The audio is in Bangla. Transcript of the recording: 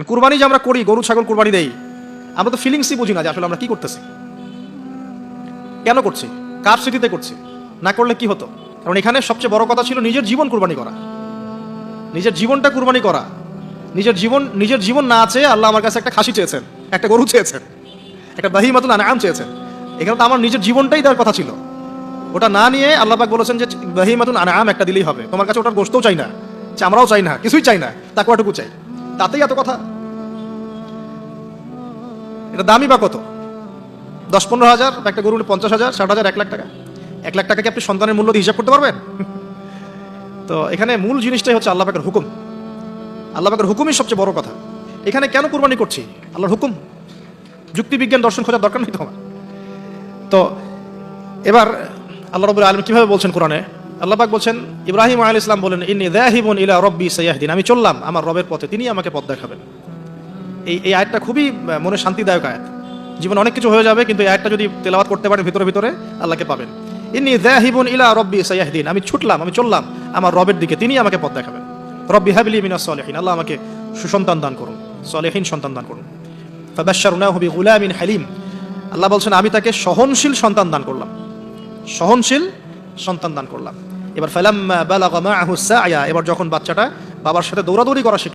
কুরবানি যে আমরা করি, গরু ছাগল কুরবানি দেই, আমরা তো ফিলিংসই বুঝি না যে আসলে আমরা কি করতেছি, কেন করছি, কার স্মৃতিতে করছি, না করলে কি হতো। কারণ এখানে সবচেয়ে বড় কথা ছিল নিজের জীবন কুরবানি করা, নিজের জীবনটা কুরবানি করা। নিজের জীবন না চেয়ে আল্লাহ আমার কাছে একটা খাসি চেয়েছেন, একটা গরু চেয়েছেন, একটা বাহিমাতুল আনআম চেয়েছেন। এখানে তো আমার নিজের জীবনটাই দেওয়ার কথা ছিল। ওটা না নিয়ে আল্লাহ পাক বলেছেন যে বাহিমাতুল আনআম একটা দিলেই হবে, তোমার কাছে ওটার গোশতও চাই না, আমরাও চাই না, কিছুই চাই না, তাকওয়াটুকু চাই। তাতেই এত কথা। এটা দামই বা কত? 10-15 হাজার, একটা গরু 50,000, 60,000, 1 লাখ টাকা। 1 লাখ টাকা কি আপনি সন্তানের মূল্য দিয়ে হিসাব করতে পারবেন? তো এখানে মূল জিনিসটাই হচ্ছে আল্লাহ পাকের হুকুম। আল্লাহ পাকের হুকুমই সবচেয়ে বড় কথা। এখানে কেন কুরবানি করছি? আল্লাহর হুকুম। যুক্তি বিজ্ঞান দর্শন খোঁজার দরকার নেই তোমার। তো এবার আল্লাহ রাব্বুল আলামিন কিভাবে বলছেন কোরআনে? আল্লাহ পাক বলছেন, ইব্রাহিম আলাইহিস সালাম বলেন, ইন্নী যাহিবুন ইলা রাব্বি সায়াহদিন, আমি চললাম আমার রবের পথে, তিনি আমাকে পথ দেখাবেন। এই আয়াতটা খুবই মনে শান্তিদায়ক আয়াত। জীবনে অনেক কিছু হয়ে যাবে, কিন্তু এই আয়াতটা যদি তেলাওয়াত করতে পারেন ভিতরে ভিতরে, আল্লাহকে পাবেন। ইন্নী যাহিবুন ইলা রাব্বি সায়াহদিন, আমি ছুটলাম, আমি চললাম আমার রবের দিকে, তিনি আমাকে পথ দেখাবেন। রব্বি হাবলি মিনাস সলিহিন, আল্লাহ আমাকে সুসন্তান দান করুন, সলিহিন সন্তান দান করুন। ফাবাশশারনাহু বিগুলামিন হালিম, আল্লাহ বলছেন আমি তাকে সহনশীল সন্তান দান করলাম, সহনশীল সন্তান দান করলাম। এবার ফালাম্মা বালাগা মাআহু সা'য়া, এবার যখন বাচ্চাটা বাবার সাথে দৌড়াদৌড়ি করা শিখল,